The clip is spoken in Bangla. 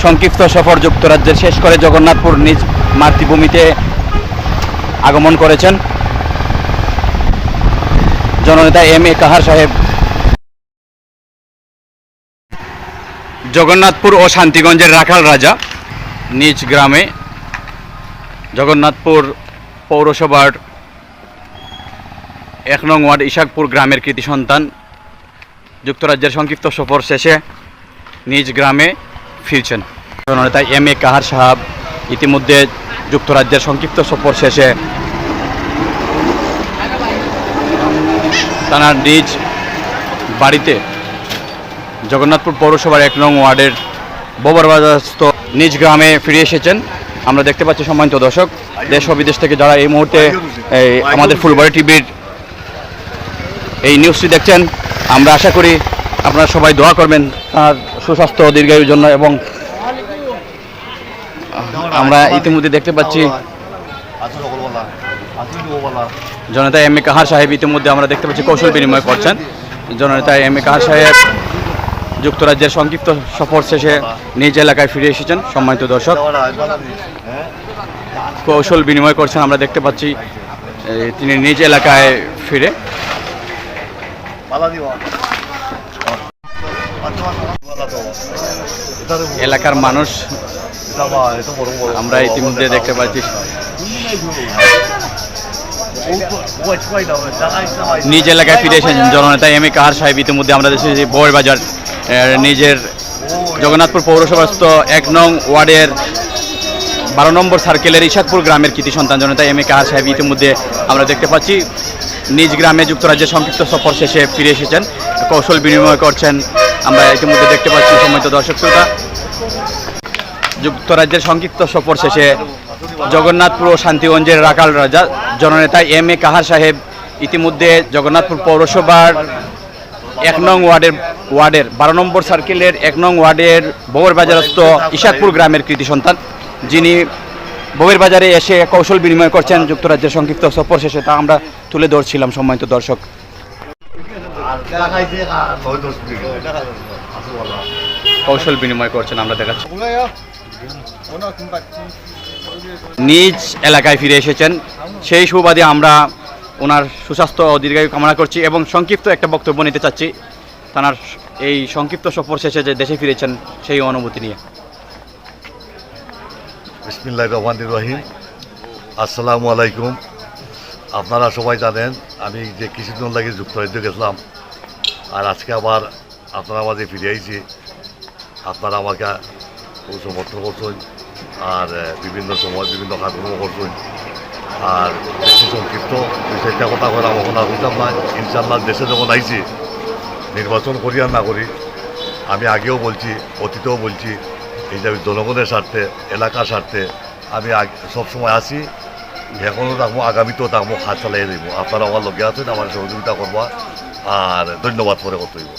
সংক্ষিপ্ত সফর যুক্তরাজ্যের শেষ করে জগন্নাথপুর নিজ মাতৃভূমিতে আগমন করেছেন জননেতা এম এ কাহার সাহেব। জগন্নাথপুর ও শান্তিগঞ্জের রাখাল রাজা নিজ গ্রামে জগন্নাথপুর পৌরসভার ১ নং ওয়ার্ড ইশাকপুর গ্রামের কৃতি সন্তান যুক্তরাজ্যের সংক্ষিপ্ত সফর শেষে নিজ গ্রামে ফিরছেন। জননেতা এম এ কাহার সাহেব ইতিমধ্যে যুক্তরাজ্যের সংক্ষিপ্ত সফর শেষে তার নিজ বাড়িতে জগন্নাথপুর পৌরসভার ১ নং ওয়ার্ডের ববরবাজারস্থ নিজ গ্রামে ফিরে এসেছেন। আমরা দেখতে পাচ্ছি সম্মানিত দর্শক, দেশ ও বিদেশ থেকে যারা এই মুহূর্তে আমাদের ফুলবাড়ি টিভির এই নিউজটি দেখছেন, আমরা আশা করি আপনারা সবাই দোয়া করবেন তার সুস্বাস্থ্য ও দীর্ঘায়ুর জন্য। এবং আমরা ইতিমধ্যে দেখতে পাচ্ছি জননেতা এম এ কাহার সাহেব ইতিমধ্যে আমরা দেখতে পাচ্ছি কৌশল বিনিময় করছেন। জননেতা এম এ কাহার সাহেব যুক্তরাজ্যের সংক্ষিপ্ত সফর শেষে নিজ এলাকায় ফিরে এসেছেন। সম্মানিত দর্শক, কৌশল বিনিময় করছেন আমরা দেখতে পাচ্ছি তিনি নিজ এলাকায় ফিরে। এলাকার মানুষ আমরা ইতিমধ্যে দেখতে পাচ্ছি নিজ এলাকায় ফিরে এসেছেন জননেতা এম এ কাহার সাহেব। ইতিমধ্যে আমরা দেখেছি বউয়েরবাজার নিজের জগন্নাথপুর পৌরসভাস্থ ১ নং ওয়ার্ডের ১২ নম্বর সার্কেলের ইশাকপুর গ্রামের কৃতি সন্তান জননেতা এম এ কাহার সাহেব ইতিমধ্যে আমরা দেখতে পাচ্ছি নিজ গ্রামে যুক্তরাজ্যের সংক্ষিপ্ত সফর শেষে ফিরে এসেছেন, কৌশল বিনিময় করছেন আমরা ইতিমধ্যে দেখতে পাচ্ছি। সম্মানিত দর্শক শ্রোতা, যুক্তরাজ্যের সংক্ষিপ্ত সফর শেষে জগন্নাথপুর ও শান্তিগঞ্জের রাখাল রাজা জননেতা এম এ কাহার সাহেব ইতিমধ্যে জগন্নাথপুর পৌরসভার ১ নং ওয়ার্ডের ১২ নম্বর সার্কেলের ১ নং ওয়ার্ডের বউয়েরবাজারস্থ ইশাকপুর গ্রামের কৃতি সন্তান, যিনি বউয়েরবাজারে এসে কৌশল বিনিময় করছেন যুক্তরাজ্যের সংক্ষিপ্ত সফর শেষে, তা আমরা তুলে ধরছিলাম। সম্মানিত দর্শক, কৌশল বিনিময় করছেন আমরা দেখাচ্ছি। নিজ এলাকায় ফিরে এসেছেন, সেই সুবাদে আমরা ওনার সুস্বাস্থ্য ও দীর্ঘায়ু কামনা করছি এবং সংক্ষিপ্ত একটা বক্তব্য নিতে চাচ্ছি তার এই সংক্ষিপ্ত সফর শেষে যে দেশে ফিরেছেন সেই অনুভূতি নিয়ে। বিসমিল্লাহির রহমানির রহিম। আসসালামু আলাইকুম। আপনারা সবাই জানেন আমি যে কিছুদিন লাগে যুক্তরাজ্য গেছিলাম, আর আজকে আবার আপনারা মাঝে ফিরে আইছি। আপনারা আমাকে খুব সমর্থন করছেন আর বিভিন্ন সময় বিভিন্ন কাজকর্ম করছেন। আর বেশি সংক্ষিপ্ত দুই চারটা কথা করে আমার আর বুঝলাম না। ইনশাল্লাহ দেশে যখন আইছি, নির্বাচন করি আর না করি, আমি আগেও বলছি অতীতেও বলছি, এই যে জনগণের স্বার্থে এলাকার স্বার্থে আমি সবসময় আসি, এখনও থাকবো, আগামীতেও থাকবো, হাত চালিয়ে দেবো। আপনারা আমার লগে আছেন, আমার সহযোগিতা করবো আর ধন্যবাদ পরে কত হইব।